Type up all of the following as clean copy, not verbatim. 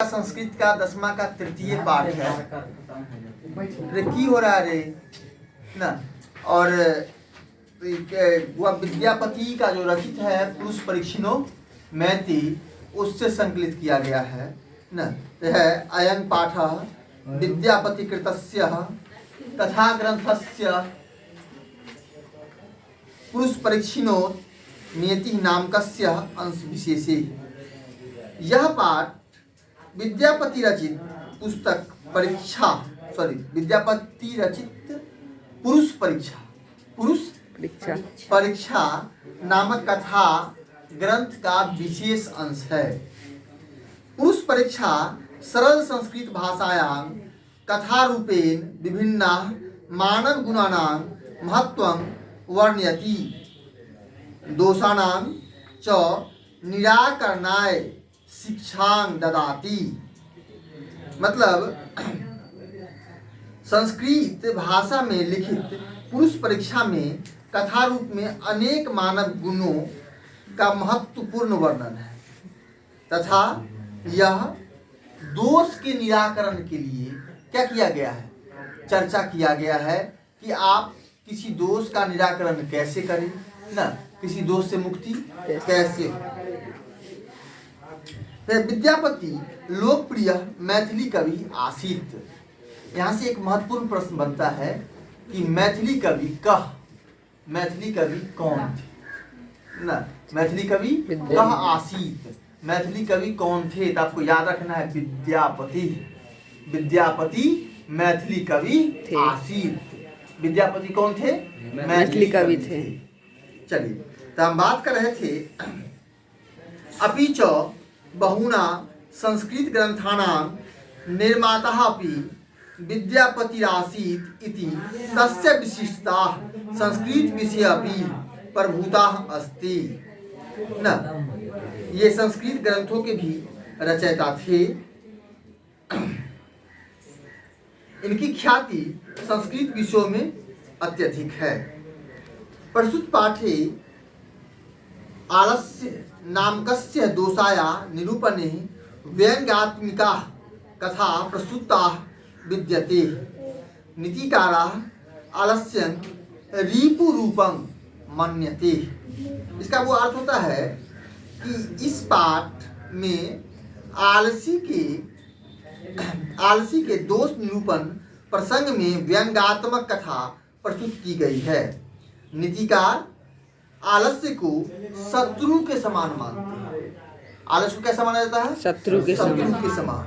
संस्कृत का 10वां का तृतीय पाठ है। रे की हो रहा है रे ना। और वह विद्यापति का जो रचित है पुरुष परीक्षिणो मैति उससे संकलित किया गया है ना। है अयं पाठः विद्यापति कृतस्य तथा ग्रंथस्य पुरुष परीक्षिणो नियति नामकस्य अंश विशेषे। यह पाठ विद्यापति रचित पुस्तक विद्यापति रचित पुरुष परीक्षा नामक कथा ग्रंथ का विशेष अंश है। पुरुष परीक्षा सरल संस्कृत भाषायां कथा रूपेण विभिन्ना मानव गुणानां महत्वं वर्णयति दोषाणां च निराकरणाय शिक्षां ददाति। मतलब संस्कृत भाषा में लिखित पुरुष परीक्षा में कथा रूप में अनेक मानव गुणों का महत्वपूर्ण वर्णन है तथा यह दोष के निराकरण के लिए क्या किया गया है, चर्चा किया गया है कि आप किसी दोष का निराकरण कैसे करें ना, किसी दोष से मुक्ति कैसे। विद्यापति लोकप्रिय मैथिली कवि आसीत। यहाँ से एक महत्वपूर्ण प्रश्न बनता है कि मैथिली कवि कौन थे ना। मैथिली कवि कह आसीत, मैथिली कवि कौन थे तो आपको याद रखना है विद्यापति मैथिली कवि आसीत। विद्यापति कौन थे? मैथिली कवि थे। चलिए तो हम बात कर रहे थे अपिच बहुना संस्कृत ग्रंथानां निर्माता अपि विद्यापतिरासीत् इति तस्य विशिष्टता संस्कृत विषये अपि प्रभुता अस्ति न। ये संस्कृत ग्रंथों के भी रचयिता थे। इनकी ख्याति संस्कृत विषयों में अत्यधिक है। प्रस्तुत पाठे आलस्य नामकस्य दोषाया निरूपणे व्यंग्यात्मिका कथा प्रस्तुता विद्यते। नीतिकाराः आलस्यं रीपु रूपं मन्यते। इसका वो अर्थ होता है कि इस पाठ में आलसी के दोष निरूपण प्रसंग में व्यंग्यात्मक कथा प्रस्तुत की गई है। नीतिकार आलस्य को शत्रु के समान मानते हैं। आलस्य को कैसा माना जाता है? शत्रु के समान।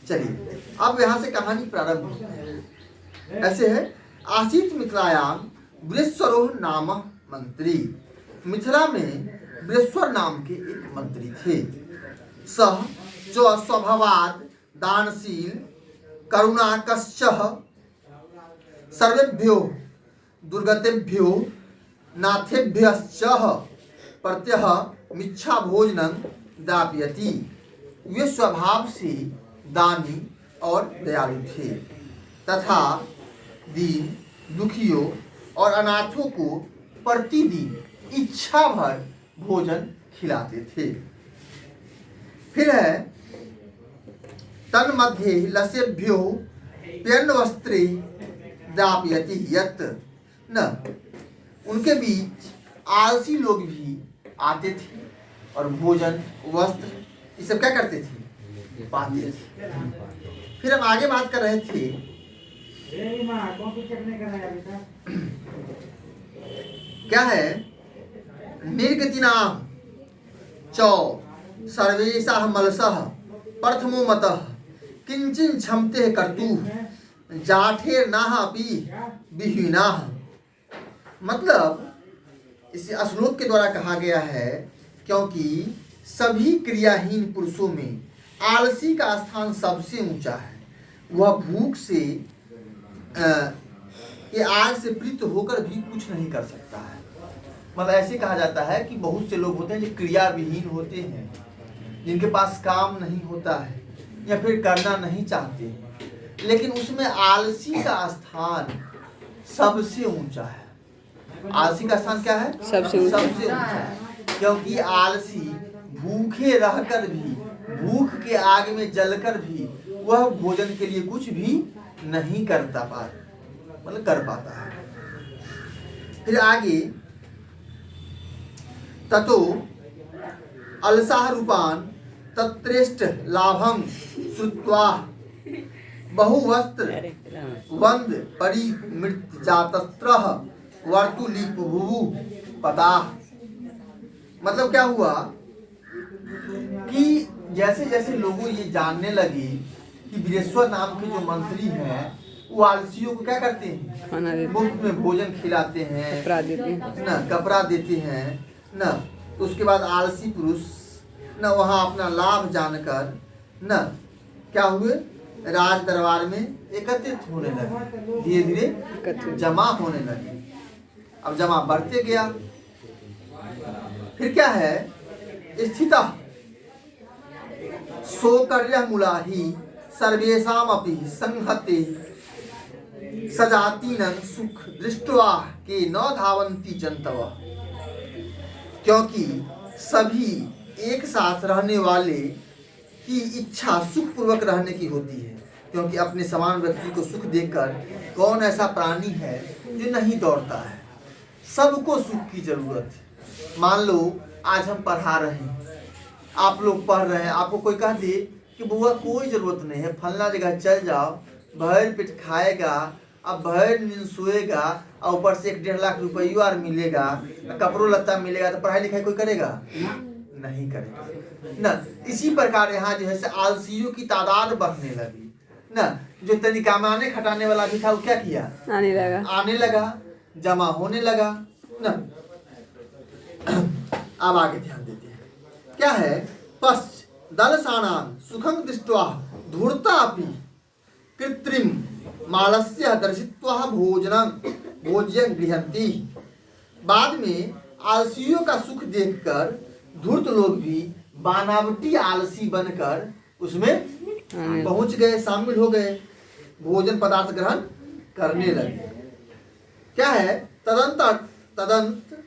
चलिए अब यहाँ से कहानी प्रारंभ होती है। ऐसे है आसीत मिथिलायां वृषरो नाम मंत्री। मिथिला में वृषर नाम के एक मंत्री थे। सह जो स्वभावाद दानशील करुणाकश्च सर्वेभ्यो दुर्गतेभ्यो नाथेभ्यश्च प्रत्यह मिच्छा भोजनं दापयति। वे स्वभाव से दानी और दयालु थे तथा दीन दुखियों और अनाथों को प्रतिदिन इच्छा भर भोजन खिलाते थे। फिर है तन्मध्ये लसेभ्यो प्यन्नवस्त्रे दापयति यत् न। उनके बीच आलसी लोग भी आते थे और भोजन वस्त्र ये सब क्या करते थे, पाते थे। फिर हम आगे बात कर रहे थे क्या है निर्गतिनां च सर्वेषां मलसः प्रथमो मतः किंचिन क्षमते कर्तुः जाठेर नाह अपि विहीनाः। मतलब इस श्लोक के द्वारा कहा गया है क्योंकि सभी क्रियाहीन पुरुषों में आलसी का स्थान सबसे ऊंचा है। वह भूख से के आग से प्रीत होकर भी कुछ नहीं कर सकता है। मतलब ऐसे कहा जाता है कि बहुत से लोग होते हैं जो क्रिया विहीन होते हैं, जिनके पास काम नहीं होता है या फिर करना नहीं चाहते, लेकिन उसमें आलसी का स्थान सबसे ऊंचा है। आलसी का स्थान क्या है? सबसे ऊंचा है। क्योंकि आलसी भूखे रहकर भी भूख के आग में जलकर भी वह भोजन के लिए कुछ भी नहीं करता मतलब कर पाता है। फिर आगे ततो अलसाह रूपान तत्रेष्ट लाभम श्रुत्वा बहुवस्त्र वंद परिमृत जातस्त्रः वर्तुलीपुभुः पता। मतलब क्या हुआ कि जैसे जैसे लोगों ये जानने लगे कि वीरेश्वर नाम के जो मंत्री हैं वो आलसियों को क्या करते हैं, मुफ्त में भोजन खिलाते हैं, कपड़ा देते हैं ना, तो उसके बाद आलसी पुरुष न वहाँ अपना लाभ जानकर न क्या हुए, राज दरबार में एकत्रित होने लगे, धीरे धीरे जमा होने लगे। अब जमा बढ़ते गया। फिर क्या है, स्थिता सोकर्य मुलाही सर्वेषाम अपि संहते सजातीनं सुख दृष्ट्वा के न धावन्ति जंतव। क्योंकि सभी एक साथ रहने वाले की इच्छा सुख पूर्वक रहने की होती है, क्योंकि अपने समान व्यक्ति को सुख देकर कौन ऐसा प्राणी है जो नहीं दौड़ता है। सबको सुख की जरूरत है। मान लो आज हम पढ़ा रहे हैं, आप लोग पढ़ रहे हैं, आपको कोई कह दे कि बुआ कोई जरूरत नहीं है, फलना जगह चल जाओ, भर पेट खाएगा, अब भर नींद सोएगा और ऊपर से 1-1.5 लाख रुपया और मिलेगा, कपड़ों लत्ता मिलेगा, तो पढ़ाई लिखाई कोई करेगा? नहीं करेगा ना। इसी प्रकार यहाँ जो है से आलसियों की तादाद बढ़ने लगी ना। जो तनी कमाने खटाने वाला भी था वो क्या किया, आने लगा, जमा होने लगा ना। अब आगे ध्यान देते हैं, क्या है, पश्च दलसानां सुखं दृष्ट्वा धूर्तापि कृत्रिम मालस्य दर्शित्वा भोज्यं गृह्णन्ति। बाद में आलसियों का सुख देखकर धूर्त लोग भी बनावटी आलसी बनकर उसमें पहुंच गए, शामिल हो गए, भोजन पदार्थ ग्रहण करने लगे। क्या है, तदंत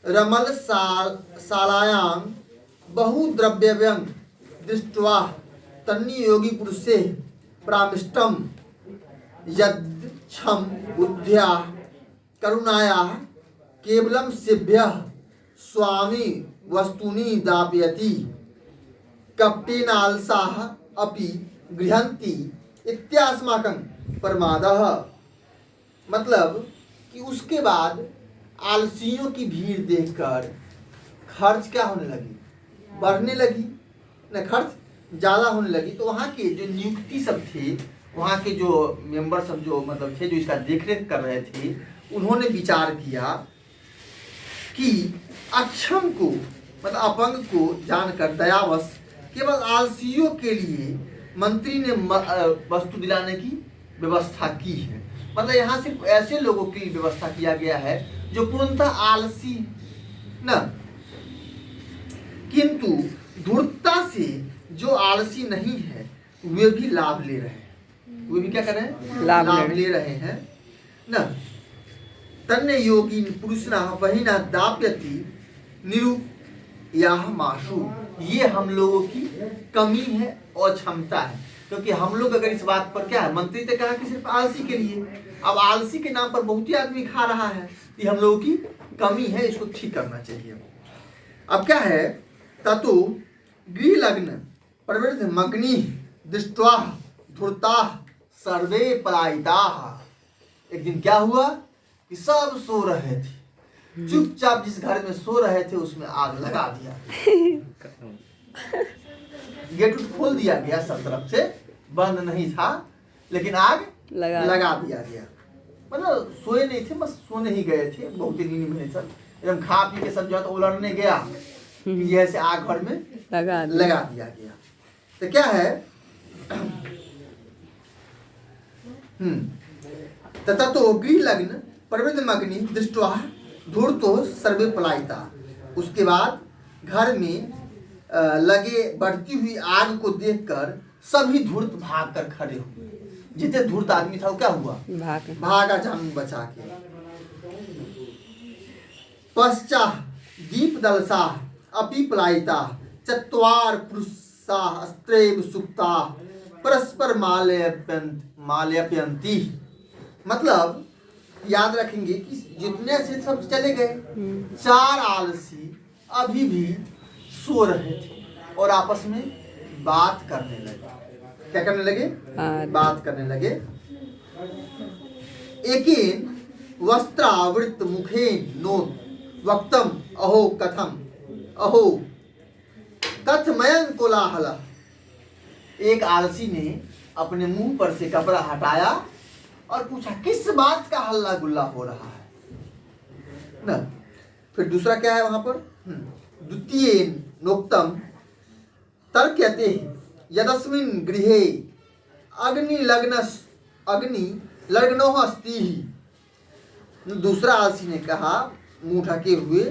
रमल सालायां बहुद्रव्यव्यं दृष्ट्वा तन्नी योगी पुरुषे प्रामिष्टम यद्छम बुद्ध्या करुणाया केवलम सेभ्यः स्वामी वस्तुनि दापयति कपटेनालसाः अपि गृह्णन्ति इत्यास्माकं प्रमादः। मतलब कि उसके बाद आलसियों की भीड़ देखकर खर्च क्या होने लगी, बढ़ने लगी न, खर्च ज़्यादा होने लगी। तो वहाँ के जो नियुक्ति सब थे, वहाँ के जो मेंबर सब जो मतलब थे, जो इसका देखरेख कर रहे थे, उन्होंने विचार किया कि अक्षम को मतलब अपंग को जानकर दयावश केवल आलसियों के लिए मंत्री ने वस्तु दिलाने की व्यवस्था की है। मतलब यहाँ सिर्फ ऐसे लोगों की व्यवस्था किया गया है जो पूर्णतः आलसी न, किंतु धूर्तता से जो आलसी नहीं है वे भी लाभ ले रहे हैं। वे भी क्या कर रहे हैं, लाभ ले रहे हैं न। तन्ने योगी पुरुषना वहिना दाप्यति निरुयाह माशु। ये हम लोगों की कमी है और क्षमता है, क्योंकि हम लोग अगर इस बात पर क्या है, मंत्री ने कहा कि सिर्फ आलसी के लिए, अब आलसी के नाम पर बहुत ही आदमी खा रहा है, ये हम लोगों की कमी है, इसको ठीक करना चाहिए। अब क्या है, ततो गृह लग्न प्रवृत्त मग्नि दृष्ट्वा धूर्ता सर्वे पलायिता। एक दिन क्या हुआ कि सब सो रहे थे, चुपचाप जिस घर में सो रहे थे उसमें आग लगा दिया। गेट खोल दिया गया, सब तरफ से बंद नहीं था, लेकिन आग लगा दिया गया। मतलब सोए नहीं थे, बस सोने ही गए थे, बहुत ही नींद में सब एकदम खा पी के सब जो है तो उलटने गया कि ऐसे आग घर में लगा दिया गया। तो क्या है, तथा तो गृह लग्न प्रवृत्त मग्नि दृष्ट्वा धूर्तो सर्वे पलायिता। उसके बाद घर में लगे बढ़ती हुई आग को देखकर सभी धूर्त भाग कर खड़े हुए। जितने धूर्त आदमी था वो क्या हुआ, भागा जान बचा के। पश्चात दीप दलसा अपि पलायिता चत्वार पुरुष आलसाः अस्त्रैव सुप्ताः परस्पर मालयप्यन्ति। मतलब याद रखेंगे कि जितने से सब चले गए, 4 आलसी अभी भी सो रहे थे और आपस में बात करने लगे। क्या करने लगे? बात करने लगे। एकेन वस्त्रावृत मुखेन नो वक्तम अहो कथम अहो कथमयं कोलाहलः। एक आलसी ने अपने मुंह पर से कपड़ा हटाया और पूछा किस बात का हल्ला गुल्ला हो रहा है ना। फिर दूसरा क्या है वहां पर? द्वितीय नोक्तम तर्क्यते यदस्मिन् गृहे अग्नि लग्नो अस्ति। दूसरा आलसी ने कहा मुंह ढके हुए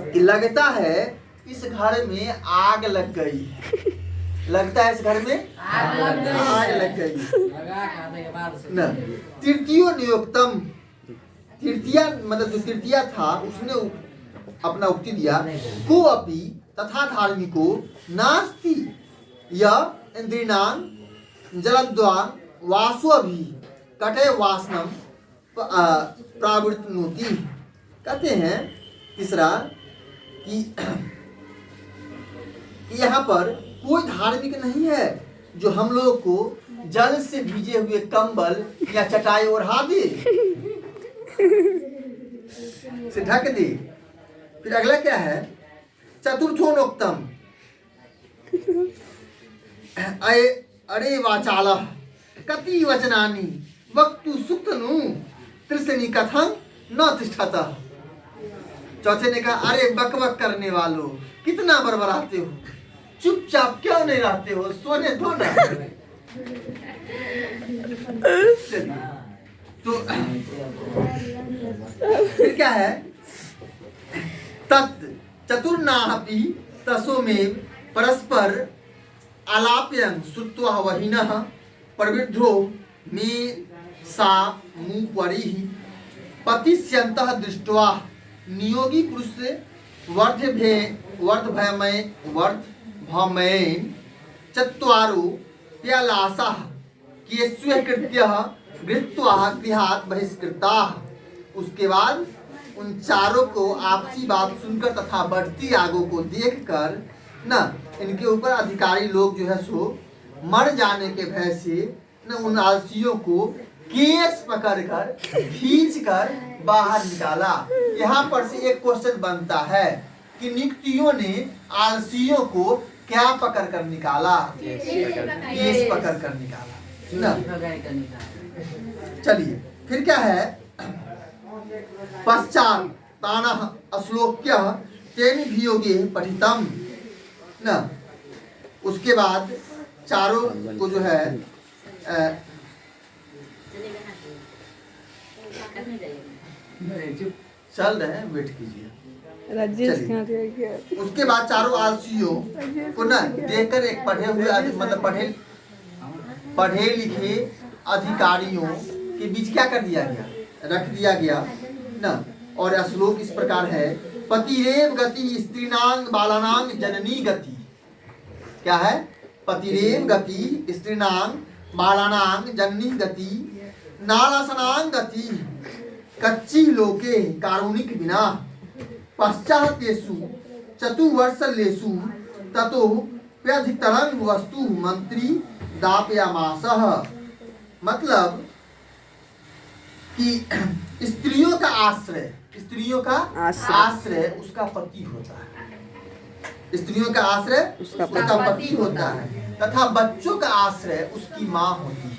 कि लगता है इस घर में आग लग गई। लगता है इस घर में आग लग गई न। तृतीय नियोक्तम, तृतीया मतलब जो तृतीया था उसने अपना उक्ति दिया को अपि तथा धार्मिको नास्ति यह इंद्रिणां जलद्वां वासुअभि कटे वासनम प्रावृत्नोति। कहते हैं तीसरा कि यहाँ पर कोई धार्मिक नहीं है जो हम लोग को जल से भीजे हुए कंबल या चटाई ओढ़ा दे, से ढक दे। फिर अगला क्या है? चतुर्थोनोक्तम अरे वाचालः कति वचनानि वक्तु सुक्तनु त्रिशनि कथं न तिष्ठतः। चौथे ने कहा अरे बकबक करने वालों कितना बड़बड़ाते हो, चुपचाप क्यों नहीं रहते हो, सोने दो ना। तो फिर क्या है? तत् चतुर्नाहपि तसोमेव परस्पर आलाप्यं श्रुत्वा वहिनः प्रवृद्धो मे सा मुपरिः पतिष्यन्तः दृष्ट्वा नियोगी पुरुष से वर्धभयमेन चत्वारो प्यालासाः केष्वे कृत्यः गृहीत्वा गृहात् बहिष्कृताः। उसके बाद उन चारों को आपसी बात सुनकर तथा बढ़ती आगों को देखकर न इनके ऊपर अधिकारी लोग जो है सो मर जाने के भय से न उन आलसियों को केस पकड़कर खींचकर बाहर निकाला। यहाँ पर से एक क्वेश्चन बनता है कि नियुक्तियों ने आलसियों को क्या पकड़ कर निकाला? केस पकड़ कर निकाला ना। चलिए फिर क्या है? पश्चात तानः अश्लोक्य तेन वियोगे पठितम ना। उसके बाद चारों को जो है चल रहे हैं, वेट कीजिए। उसके बाद चारों आलसियों को ना देखकर एक पढ़े हुए मतलब पढ़े लिखे अधिकारियों के बीच क्या कर दिया गया? रख दिया गया ना। और श्लोक इस प्रकार है पतिरेव गति स्त्रीणांग बालानांग जननी गति। क्या है? पतिरेव गति स्त्रीणांग बालानांग जननी गति नालासनांग गति कच्ची लोके कारुणिक बिना पश्चातेषु चतुर्वर्षलेषु ततो व्यधिकतरं वस्तु मंत्री दापयामासः। मतलब कि स्त्रियों का आश्रय उसका पति होता है। स्त्रियों का आश्रय उसका पति होता है तथा बच्चों का आश्रय उसकी माँ होती है।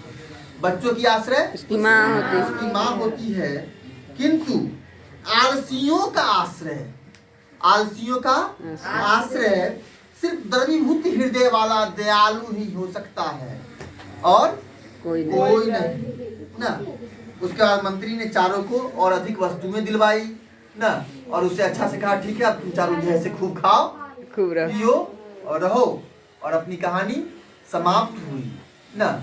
बच्चों की आश्रय उसकी माँ होती है। किंतु आलसियों का आश्रय सिर्फ द्रवीभूत हृदय वाला दयालु ही हो सकता है और कोई नहीं ना। उसके बाद मंत्री ने चारों को और अधिक वस्तुएं दिलवाई ना और उससे अच्छा से कहा ठीक है अब तुम चारों जो है खूब खाओ खूब पियो और रहो। और अपनी कहानी समाप्त हुई ना।